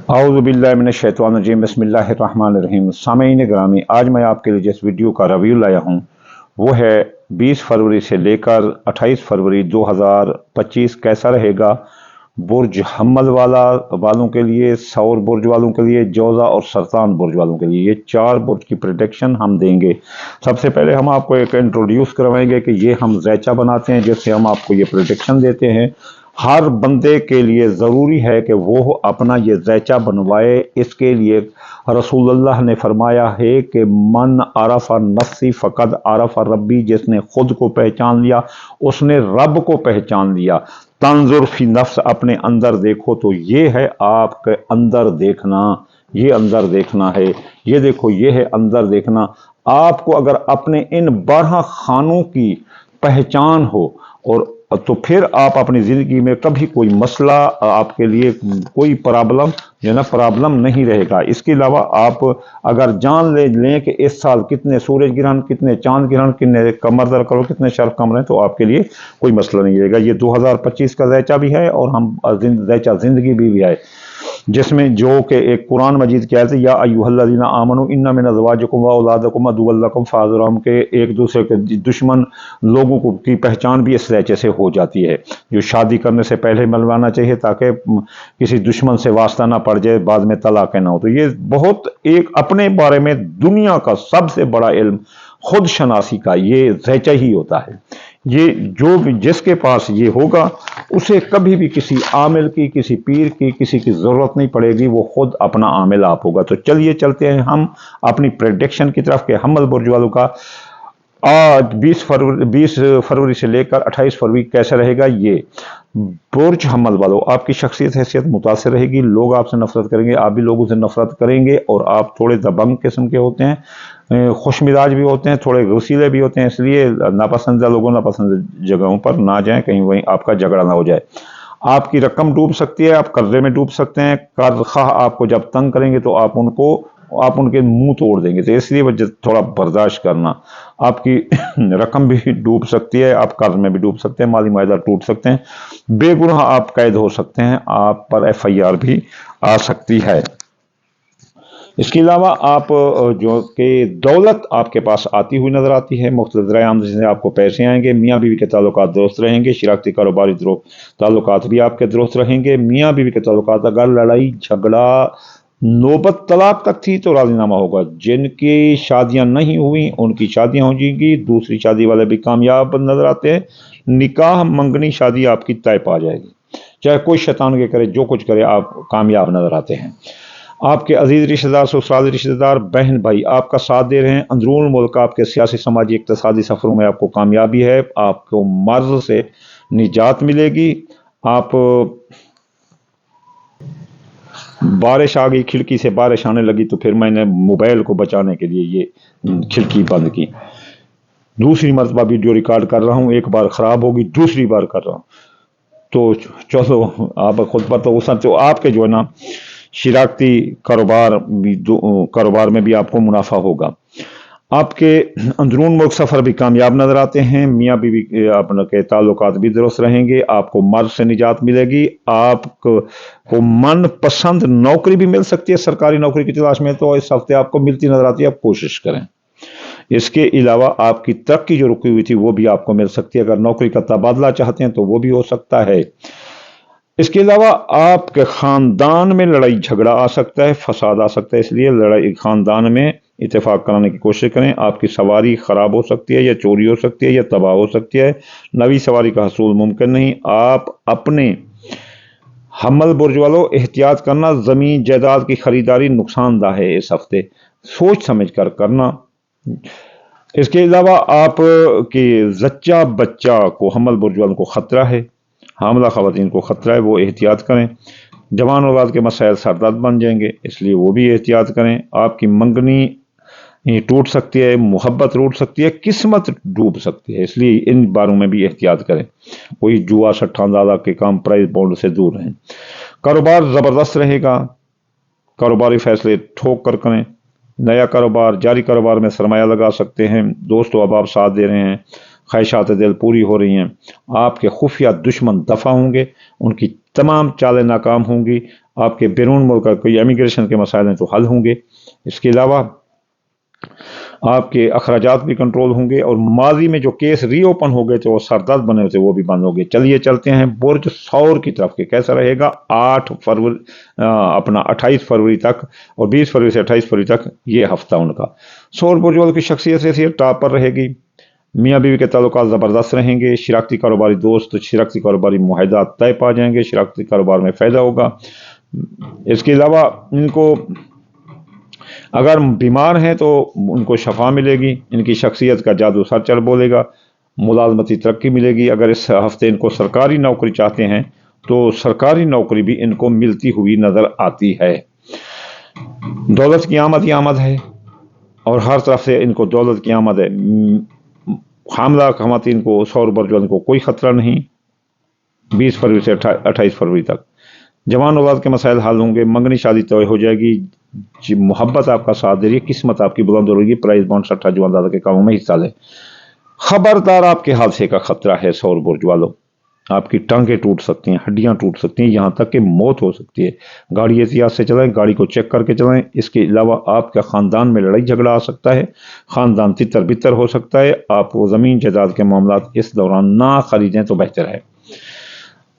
आऊज़ु बिल्लाहि मिनश्शैतानिर्रजीम बिस्मिल्लाहिर्रहमानिर्रहीम। सामईन ग्रामी, आज मैं आपके लिए जिस वीडियो का रिव्यू लाया हूँ वो है 20 फरवरी से लेकर 28 फरवरी 2025 कैसा रहेगा बुर्ज हम्मल वालों के लिए, सौर बुर्ज वालों के लिए, जोज़ा और सरतान बुर्ज वालों के लिए। ये 4 बुर्ज की प्रेडिक्शन हम देंगे। सबसे पहले हम आपको एक इंट्रोड्यूस करवाएंगे कि ये हम ज़ैचा बनाते हैं जिससे हम आपको ये प्रेडिक्शन देते हैं। हर बंदे के लिए ज़रूरी है कि वो अपना ये ज़ैचा बनवाए। इसके लिए रसूलुल्लाह ने फरमाया है कि मन आरफ़ा नफ्सी फ़क़द आरफ़ा रब्बी, जिसने खुद को पहचान लिया उसने रब को पहचान लिया। तंजुर फी नफ्स, अपने अंदर देखो। तो ये है आपके अंदर देखना, ये अंदर देखना है। ये देखो, ये है अंदर देखना। आपको अगर अपने इन 12 खानों की पहचान हो और तो फिर आप अपनी ज़िंदगी में कभी कोई मसला, आपके लिए कोई प्रॉब्लम जो है ना प्रॉब्लम नहीं रहेगा। इसके अलावा आप अगर जान लें कि इस साल कितने सूरज ग्रहण, कितने चांद ग्रहण, कितने कमर दर करो, कितने शर्फ कमर हैं, तो आपके लिए कोई मसला नहीं रहेगा। ये 2025 का ज़ैचा भी है और हम ज़ैचा ज़िंदगी भी है, जिसमें जो कि एक कुरान मजीद की आयत है, या अय्युहल्लज़ीना आमनू इन्ना मिन अज़वाजिकुम व औलादिकुम अदुव्वन लकुम फ़ाहज़िरूहुम, के एक दूसरे के दुश्मन लोगों को की पहचान भी इस ज़ैचे से हो जाती है। जो शादी करने से पहले मलवाना चाहिए ताकि किसी दुश्मन से वास्ता ना पड़ जाए, बाद में तलाक़ ना हो। तो ये बहुत एक अपने बारे में दुनिया का सबसे बड़ा इल्म खुद शनासी का ये ज़ैचा ही होता है। ये जो भी जिसके पास ये होगा उसे कभी भी किसी आमिल की, किसी पीर की, किसी की ज़रूरत नहीं पड़ेगी, वो खुद अपना आमिल आप होगा। तो चलिए चलते हैं हम अपनी प्रेडिक्शन की तरफ के हम्मल बुर्ज वालों का आज 20 फरवरी से लेकर 28 फरवरी कैसा रहेगा। ये बुर्ज हम्मल वालों, आपकी शख्सियत हैसियत मुतासिर रहेगी। लोग आपसे नफरत करेंगे, आप भी लोगों से नफरत करेंगे। और आप थोड़े दबंग किस्म के होते हैं, खुश मिजाज भी होते हैं, थोड़े रसीले भी होते हैं। इसलिए नापसंदीदा लोगों, नापसंद जगहों पर ना जाएं, कहीं वहीं आपका झगड़ा ना हो जाए। आपकी रकम डूब सकती है, आप कर्जे में डूब सकते हैं। कर्ज खाह आपको जब तंग करेंगे तो आप उनके मुंह तोड़ देंगे। तो इसलिए वजह थोड़ा बर्दाश्त करना। आपकी रकम भी डूब सकती है, आप कर्ज में भी डूब सकते हैं, माली मायदा टूट सकते हैं, बेगुनाह आप कैद हो सकते हैं, आप पर FIR भी आ सकती है। इसके अलावा आप जो कि दौलत आपके पास आती हुई नजर आती है, मुख्तलिफ ज़राए आमदनी से आपको पैसे आएंगे। मियाँ बीवी के ताल्लुकात दुरुस्त रहेंगे, शिराकती कारोबारी ताल्लुकात भी आपके दुरुस्त रहेंगे। मियाँ बीवी के ताल्लुकात अगर लड़ाई झगड़ा नौबत तलाक तक थी तो राजीनामा होगा। जिनकी शादियां नहीं हुई उनकी शादियां हो जाएंगी। दूसरी शादी वाले भी कामयाब नजर आते हैं। निकाह मंगनी शादी आपकी तय पा जाएगी, चाहे कोई शैतान के करे, जो कुछ करे, आप कामयाब नजर आते हैं। आपके अजीज रिश्तेदार, ससुराली रिश्तेदार, बहन भाई आपका साथ दे रहे हैं। अंदरून मुल्क आपके सियासी, समाजी, इक्तिसादी सफरों में आपको कामयाबी है। आपको मर्ज से निजात मिलेगी। आप बारिश आ गई, खिड़की से बारिश आने लगी तो फिर मैंने मोबाइल को बचाने के लिए ये खिड़की बंद की। दूसरी मरतबा वीडियो रिकॉर्ड कर रहा हूँ, एक बार ख़राब होगी, दूसरी बार कर रहा हूँ। तो चलो आप खुद पर तो आपके जो है ना शिराकती कारोबार में भी आपको मुनाफा होगा। आपके अंदरून मुल्क सफ़र भी कामयाब नजर आते हैं। मियाँ बीवी के ताल्लुकात भी दुरुस्त रहेंगे। आपको मर्ज से निजात मिलेगी। आपको मनपसंद नौकरी भी मिल सकती है। सरकारी नौकरी की तलाश में तो इस हफ्ते आपको मिलती नजर आती है, आप कोशिश करें। इसके अलावा आपकी तरक्की जो रुकी हुई थी वो भी आपको मिल सकती है। अगर नौकरी का तबादला चाहते हैं तो वो भी हो सकता है। इसके अलावा आपके खानदान में लड़ाई झगड़ा आ सकता है, फसाद आ सकता है, इसलिए लड़ाई खानदान में इत्तेफाक कराने की कोशिश करें। आपकी सवारी खराब हो सकती है, या चोरी हो सकती है, या तबाह हो सकती है। नवी सवारी का हसूल मुमकिन नहीं। आप अपने हम्मल बुर्ज वालों एहतियात करना। ज़मीन जायदाद की खरीदारी नुकसानदा है इस हफ्ते, सोच समझ कर करना। इसके अलावा आप के जच्चा बच्चा को हम्मल बुर्ज वालों को ख़तरा है, हामला ख़वातीन को ख़तरा है, वो एहतियात करें। जवान औलाद के मसाइल सरदर्द बन जाएंगे, इसलिए वो भी एहतियात करें। आपकी मंगनी टूट सकती है, मोहब्बत टूट सकती है, किस्मत डूब सकती है, इसलिए इन बारों में भी एहतियात करें। कोई जुआ सट्टा अंदाजा के काम, प्राइस बॉन्ड से दूर रहें। कारोबार ज़बरदस्त रहेगा, कारोबारी फैसले ठोक कर करें। नया कारोबार, जारी कारोबार में सरमाया लगा सकते हैं। दोस्तों अब आप साथ दे रहे हैं, ख्वाहिशात दिल पूरी हो रही हैं। आपके खुफिया दुश्मन दफा होंगे, उनकी तमाम चालें नाकाम होंगी। आपके बैरून मुल्क का कोई इमिग्रेशन के मसाइल हैं तो हल होंगे। इसके अलावा आपके अखराजात भी कंट्रोल होंगे और माजी में जो केस रीओपन हो गए थे, वो सरदर्द बने हुए थे, वो भी बंद हो गए। चलिए चलते हैं बुर्ज सौर की तरफ के। कैसा रहेगा 8 फरवरी अपना 28 फरवरी तक और 20 फरवरी से 28 फरवरी तक ये हफ्ता उनका। सौर बुर्ज वालों की शख्सियत से टॉप पर रहेगी। मियाँ बीवी के ताल्लुकात ज़बरदस्त रहेंगे। शराकती कारोबारी दोस्त, शराकती कारोबारी मुआहदात तय पा जाएंगे। शराकती कारोबार में फ़ायदा होगा। इसके अलावा इनको अगर बीमार हैं तो उनको शफा मिलेगी। इनकी शख्सियत का जादू सर चल बोलेगा। मुलाजमती तरक्की मिलेगी। अगर इस हफ्ते इनको सरकारी नौकरी चाहते हैं तो सरकारी नौकरी भी इनको मिलती हुई नज़र आती है। दौलत की आमद ही आमद है और हर तरफ से इनको दौलत की आमद है। हामला खवातीन को, सौर बुर्ज वालों को कोई ख़तरा नहीं। 20 फरवरी से 28 फरवरी तक जवान औलाद के मसाइल हल होंगे। मंगनी शादी तय हो जाएगी। मोहब्बत आपका साथ दे रही है। किस्मत आपकी बुलंद हो रही है। प्राइज बॉन्ड सट्टा जुआनदादा के कामों में हिस्सा ले। खबरदार, आपके हादसे का खतरा है सौर बुर्ज वालों। आपकी टांगें टूट सकती हैं, हड्डियां टूट सकती हैं, यहाँ तक कि मौत हो सकती है। गाड़ी एहतियात से चलाएं, गाड़ी को चेक करके चलाएं। इसके अलावा आपका ख़ानदान में लड़ाई झगड़ा आ सकता है। ख़ानदान तितर बितर हो सकता है। आप वो ज़मीन जायदाद के मामला इस दौरान ना खरीदें तो बेहतर है।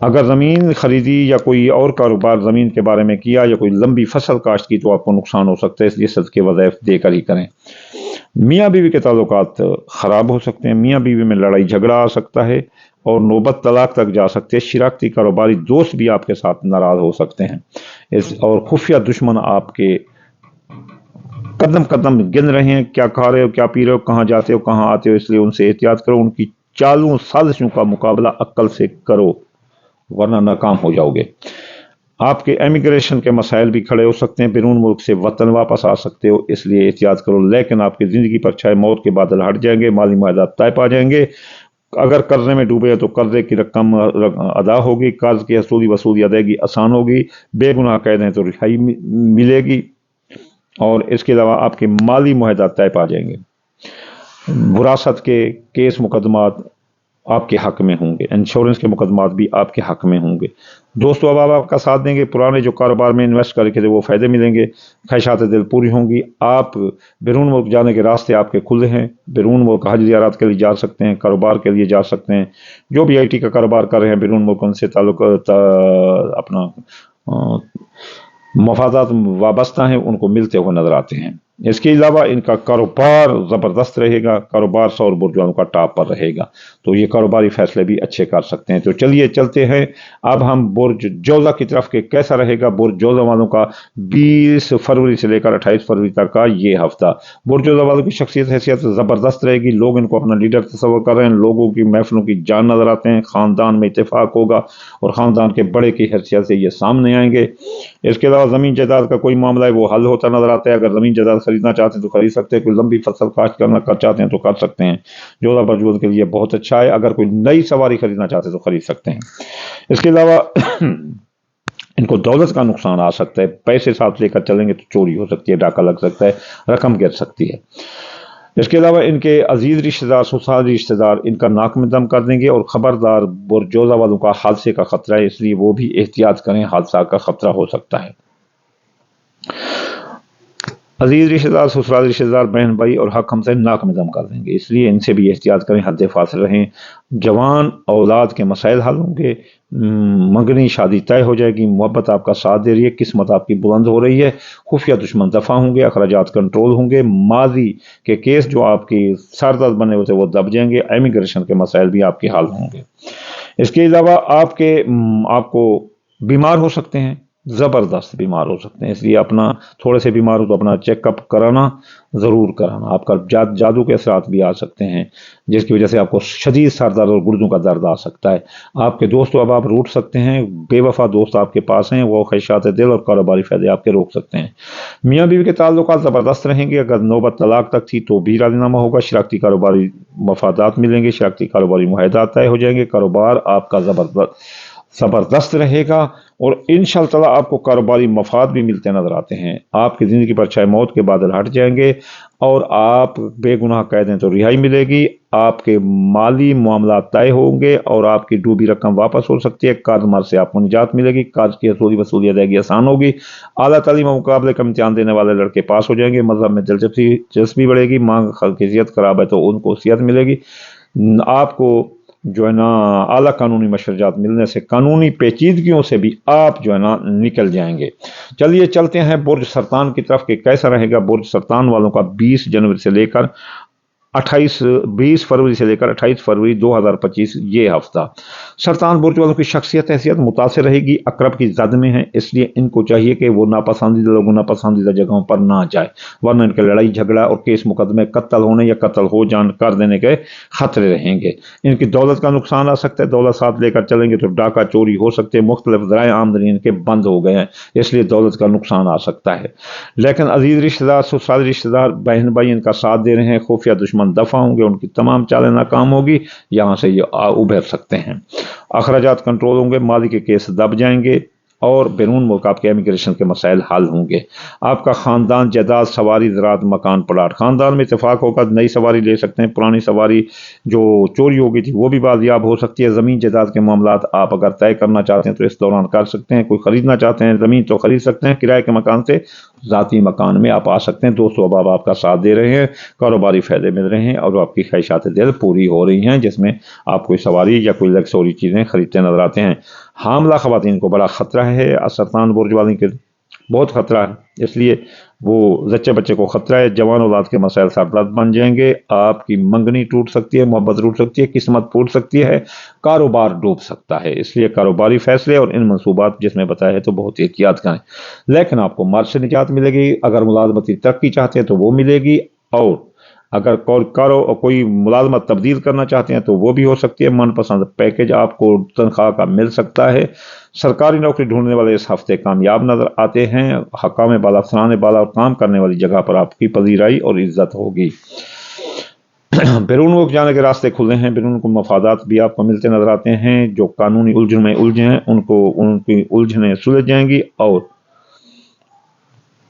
अगर ज़मीन खरीदी या कोई और कारोबार ज़मीन के बारे में किया या कोई लंबी फसल काश्त की तो आपको नुकसान हो सकता है, इसलिए सदके वज़ाइफ देकर ही करें। मियाँ बीवी के ताल्लुकात ख़राब हो सकते हैं। मियाँ बीवी में लड़ाई झगड़ा आ सकता है और नौबत तलाक तक जा सकते हैं। शराकती कारोबारी दोस्त भी आपके साथ नाराज़ हो सकते हैं। और खुफिया दुश्मन आपके कदम कदम गिन रहे हैं, क्या खा रहे हो, क्या पी रहे हो, कहाँ जाते हो, कहाँ आते हो, इसलिए उनसे एहतियात करो। उनकी चालों साजिशों का मुकाबला अक्ल से करो, वरना नाकाम हो जाओगे। आपके इमिग्रेशन के मसाइल भी खड़े हो सकते हैं। बैरून मुल्क से वतन वापस आ सकते हो, इसलिए एहतियात करो। लेकिन आपकी ज़िंदगी पर छाए मौत के बादल हट जाएंगे। माली मुआहदात तय पा जाएंगे। अगर कर्जे में डूबे हैं तो कर्जे की रकम अदा होगी। कर्ज की वसूली अदायगी आसान होगी। बेगुनाह कैद हैं तो रिहाई मिलेगी। और इसके अलावा आपके माली मुआहदात तय पा जाएंगे। विरासत के केस मुकदमात आपके हक में होंगे। इंश्योरेंस के मुकदमात भी आपके हक में होंगे। दोस्तों अब आपका साथ देंगे। पुराने जो कारोबार में इन्वेस्ट करके थे वो फ़ायदे मिलेंगे। ख्वाहिशात दिल पूरी होंगी। आप बैरून मुल्क जाने के रास्ते आपके खुले हैं। बैरून मुल्क हज ज़ियारत के लिए जा सकते हैं, कारोबार के लिए जा सकते हैं। जो भी IT का कारोबार कर रहे हैं बैरून मुल्क, उनसे ताल्लुक अपना मफादात वाबस्ता हैं, उनको मिलते हुए नजर आते हैं। इसके अलावा इनका कारोबार ज़बरदस्त रहेगा। कारोबार सौर बुर्ज वालों का टॉप पर रहेगा, तो ये कारोबारी फैसले भी अच्छे कर सकते हैं। तो चलिए चलते हैं अब हम बुर्ज जोज़ा की तरफ के। कैसा रहेगा बुर्ज जोज़ा वालों का 20 फरवरी से लेकर 28 फरवरी तक का ये हफ्ता। बुर्ज जोज़ा वालों की शख्सियत हैसियत ज़बरदस्त रहेगी। लोग इनको अपना लीडर तस्वर कर रहे हैं। लोगों की महफिलों की जान नजर आते हैं। ख़ानदान में इत्तेफाक होगा और ख़ानदान के बड़े की हैसियत से ये सामने आएंगे। इसके अलावा ज़मीन जायदाद का कोई मामला है वो हल होता नजर आता है। अगर ज़मीन जायदाद खरीदना चाहते हैं तो खरीद सकते हैं। कोई लंबी फसल काश्त करना चाहते हैं तो कर सकते हैं। जोधा बरजोद के लिए बहुत अच्छा है। अगर कोई नई सवारी खरीदना चाहते हैं तो खरीद सकते हैं। इसके अलावा इनको दौलत का नुकसान आ सकता है। पैसे साथ लेकर चलेंगे तो चोरी हो सकती है, डाका लग सकता है, रकम गिर सकती है। इसके अलावा इनके अजीज रिश्तेदार, ससुराल रिश्तेदार इनका नाक में दम कर देंगे। और खबरदार बुर्ज जोज़ा वालों का हादसे का खतरा है, इसलिए वो भी एहतियात करें, हादसा का खतरा हो सकता है। अजीज रिश्तेदार, ससुराल रिश्तेदार, बहन भाई और हक हमसे नाक में दम कर देंगे, इसलिए इनसे भी एहतियात करें, हद फासिल रहें। जवान औलाद के मसाइल हल होंगे। मंगनी शादी तय हो जाएगी। मोहब्बत आपका साथ दे रही है। किस्मत आपकी बुलंद हो रही है। खुफिया दुश्मन दफा होंगे। अखराजात कंट्रोल होंगे। माजी के केस जो आपकी सरदर्द बने होते वो दब जाएंगे। इमिग्रेशन के मसाइल भी आपके हल होंगे। इसके अलावा आपको बीमार हो सकते हैं, ज़बरदस्त बीमार हो सकते हैं, इसलिए अपना थोड़े से बीमार हो तो अपना चेकअप कराना ज़रूर कराना। आपका जादू के असरात भी आ सकते हैं, जिसकी वजह से आपको शदीद सर दर्द और गुर्दों का दर्द आ सकता है। आपके दोस्तों अब आप रूठ सकते हैं। बेवफा दोस्त आपके पास हैं, वो ख्वाहिशात दिल और कारोबारी फ़ायदे आपके रोक सकते हैं। मियाँ बीवी के ताल्लुकात ज़बरदस्त रहेंगे। अगर नौबत तलाक तक थी तो भी राज़ीनामा होगा। शराकती कारोबारी मफादात मिलेंगे। शराकती कारोबारी मुआहदात तय हो जाएंगे। कारोबार आपका ज़बरदस्त रहेगा और इंशाअल्लाह आपको कारोबारी मफाद भी मिलते नजर आते हैं। आपकी ज़िंदगी पर छाए मौत के बादल हट जाएंगे और आप बेगुनाह कैद हैं तो रिहाई मिलेगी। آپ کے مالی معاملات طے ہوں گے اور آپ کی ڈوبی رقم واپس ہو سکتی ہے، قرض مار سے آپ کو نجات ملے گی، قرض کی وصولی ادائیگی آسان ہوگی، اعلیٰ تعلیم اور مقابلے کا امتحان دینے والے لڑکے پاس ہو جائیں گے، مذہب میں دلچسپی بڑھے گی، ماں کی صحت خراب ہے تو ان کو صحت ملے گی، آپ کو جو ہے نا اعلیٰ قانونی مشورجات ملنے سے قانونی پیچیدگیوں سے بھی آپ جو ہے نا نکل جائیں گے۔ چلیے چلتے ہیں برج سرطان کی طرف کہ کیسا رہے گا برج سرطان والوں کا 20 فروری سے لے کر 28 فروری 2025 یہ ہفتہ۔ سرطان برج والوں کی شخصیت حیثیت متاثر رہے گی، عقرب کی زد میں ہے، اس لیے ان کو چاہیے کہ وہ ناپسندیدہ لوگوں ناپسندیدہ جگہوں پر نہ جائے، ورنہ ان کے لڑائی جھگڑا اور کیس مقدمے قتل ہونے یا قتل ہو جان کر دینے کے خطرے رہیں گے۔ ان کی دولت کا نقصان آ سکتا ہے، دولت ساتھ لے کر چلیں گے تو ڈاکہ چوری ہو سکتے ہیں، مختلف ذرائع آمدنی ان کے بند ہو گئے ہیں، اس لیے دولت کا نقصان آ سکتا ہے۔ لیکن عزیز رشتہ دار، سسرالی رشتہ دار، بہن بھائی ان کا ساتھ دے رہے ہیں، خفیہ دشمن دفع ہوں گے، ان کی تمام چالیں ناکام ہوگی، یہاں سے یہ ابھر سکتے ہیں۔ اخراجات کنٹرول ہوں گے، مالی کے کیس دب جائیں گے اور بیرون ملک آپ کے امیگریشن کے مسائل حل ہوں گے۔ آپ کا خاندان جائیداد، سواری، زراعت، مکان، پلاٹ، خاندان میں اتفاق ہوگا، نئی سواری لے سکتے ہیں، پرانی سواری جو چوری ہو گئی تھی وہ بھی بازیاب ہو سکتی ہے۔ زمین جائیداد کے معاملات آپ اگر طے کرنا چاہتے ہیں تو اس دوران کر سکتے ہیں، کوئی خریدنا چاہتے ہیں زمین تو خرید سکتے ہیں، کرائے کے مکان سے ذاتی مکان میں آپ آ سکتے ہیں، دوست و احباب آپ کا ساتھ دے رہے ہیں، کاروباری فائدے مل رہے ہیں اور آپ کی خواہشات دل پوری ہو رہی ہیں، جس میں آپ کوئی سواری یا کوئی لگژری چیزیں خریدتے نظر آتے ہیں۔ حاملہ خواتین کو بڑا خطرہ ہے، سرطان برج والوں کے بہت خطرہ ہے، اس لیے وہ زچے بچے کو خطرہ ہے، جوان اولاد کے مسائل سربلند بن جائیں گے، آپ کی منگنی ٹوٹ سکتی ہے، محبت ٹوٹ سکتی ہے، قسمت پھوٹ سکتی ہے، کاروبار ڈوب سکتا ہے، اس لیے کاروباری فیصلے اور ان منصوبات جس میں بتایا ہے تو بہت احتیاط کریں۔ لیکن آپ کو مرض سے نجات ملے گی، اگر ملازمتی ترقی چاہتے ہیں تو وہ ملے گی، اور اگر کوئی ملازمت تبدیل کرنا چاہتے ہیں تو وہ بھی ہو سکتی ہے، من پسند پیکج آپ کو تنخواہ کا مل سکتا ہے۔ سرکاری نوکری ڈھونڈنے والے اس ہفتے کامیاب نظر آتے ہیں، حکام بالا، افسران بالا اور کام کرنے والی جگہ پر آپ کی پذیرائی اور عزت ہوگی۔ بیرون ملک جانے کے راستے کھلے ہیں، بیرون کو مفادات بھی آپ کو ملتے نظر آتے ہیں، جو قانونی الجھن میں الجھے ہیں ان کی الجھنیں سلجھ جائیں گی اور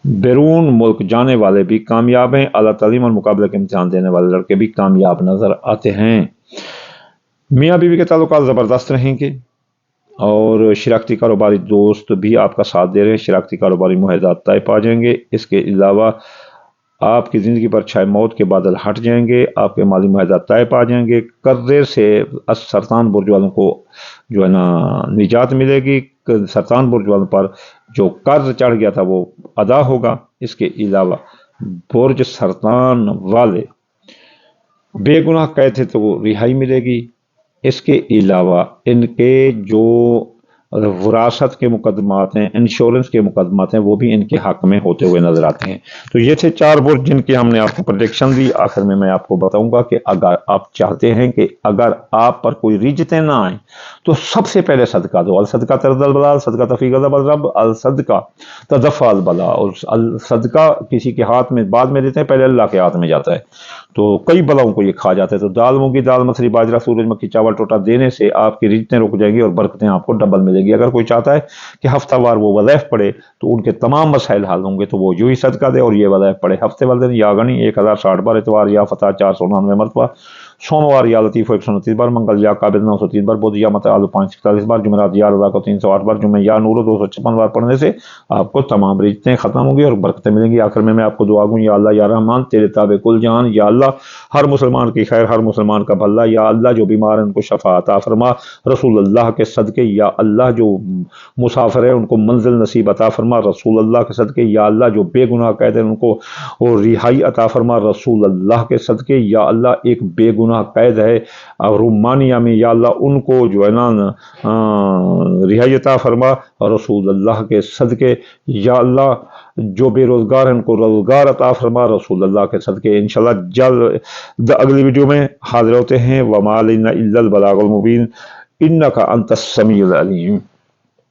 بیرون ملک جانے والے بھی کامیاب ہیں، اعلیٰ تعلیم اور مقابلے کے امتحان دینے والے لڑکے بھی کامیاب نظر آتے ہیں۔ میاں بیوی کے تعلقات زبردست رہیں گے اور شراکتی کاروباری دوست بھی آپ کا ساتھ دے رہے ہیں، شراکتی کاروباری معاہدات طے پا جائیں گے۔ اس کے علاوہ آپ کی زندگی پر چھائے موت کے بادل ہٹ جائیں گے، آپ کے مالی معاہدات طے پا جائیں گے، قرضے سے سرطان برج والوں کو جو ہے نا نجات ملے گی، سرطان برج والوں پر جو قرض چڑھ گیا تھا وہ ادا ہوگا۔ اس کے علاوہ برج سرطان والے بے گناہ قید تھے تو وہ رہائی ملے گی۔ اس کے علاوہ ان کے جو وراثت کے مقدمات ہیں، انشورنس کے مقدمات ہیں، وہ بھی ان کے حق میں ہوتے ہوئے نظر آتے ہیں۔ تو یہ تھے 4 برج جن کی ہم نے آپ کو پریڈکشن دی۔ آخر میں آپ کو بتاؤں گا کہ اگر آپ چاہتے ہیں کہ اگر آپ پر کوئی رجتیں نہ آئیں تو سب سے پہلے صدقہ دو، الصدقہ ترد البلا، صدقہ تفیق غضب الرب، الصدقہ تدفع البلا، اور صدقہ کسی کے ہاتھ میں بعد میں دیتے ہیں، پہلے اللہ کے ہاتھ میں جاتا ہے تو کئی بلاؤں کو یہ کھا جاتا ہے۔ تو دال مونگی دال مصری باجرہ سورج مکھی چاول ٹوٹا دینے سے آپ کی رزقیں رک جائیں گی اور برکتیں آپ کو ڈبل ملے گی۔ اگر کوئی چاہتا ہے کہ ہفتہ وار وہ وظائف پڑھے تو ان کے تمام مسائل حل ہوں گے تو وہ یوں ہی صدقہ دے اور یہ وظائف پڑھے، ہفتے والے دن یا غنی 1060 بار، اتوار یا فتح 499 مرتبہ، سوموار یا لطیف 129 بار، منگل یا قابل 903 بار، بدھ یا مت آلو 541 بار، جمعرات یا رضا کو 308 بار، جمعہ یا نور 256 بار پڑھنے سے آپ کو تمام رزقیں ختم ہوں گی اور برکتیں ملیں گی۔ آخر میں آپ کو دعا گوں، یا اللہ یا رحمان تیرے تابع کل جہان، یا اللہ ہر مسلمان کی خیر، ہر مسلمان کا بھلا، یا اللہ جو بیمار ہیں ان کو شفا عطا فرما، رسول اللہ کے صدقے یا اللہ جو مسافر ہے ان کو منزل نصیب عطا فرما، رسول اللہ کے صدقے یا اللہ جو بے گناہ قید ہیں ان کو رہائی عطا فرما، رسول اللہ کے صدقے یا اللہ ایک بے گناہ قید ہے رومانیہ میں، یا اللہ ان کو جو ہے نا رہائی عطا فرما، رسول اللہ کے صدقے یا اللہ جو بے روزگار ہیں ان کو روزگار عطا فرما، رسول اللہ کے صدقے۔ انشاءاللہ جلد اگلی ویڈیو میں حاضر ہوتے ہیں۔ وَمَا عَلَيْنَا إِلَّا الْبَلَاغُ الْمُبِينُ إِنَّكَ أَنْتَ السَّمِيعُ الْعَلِيمُ۔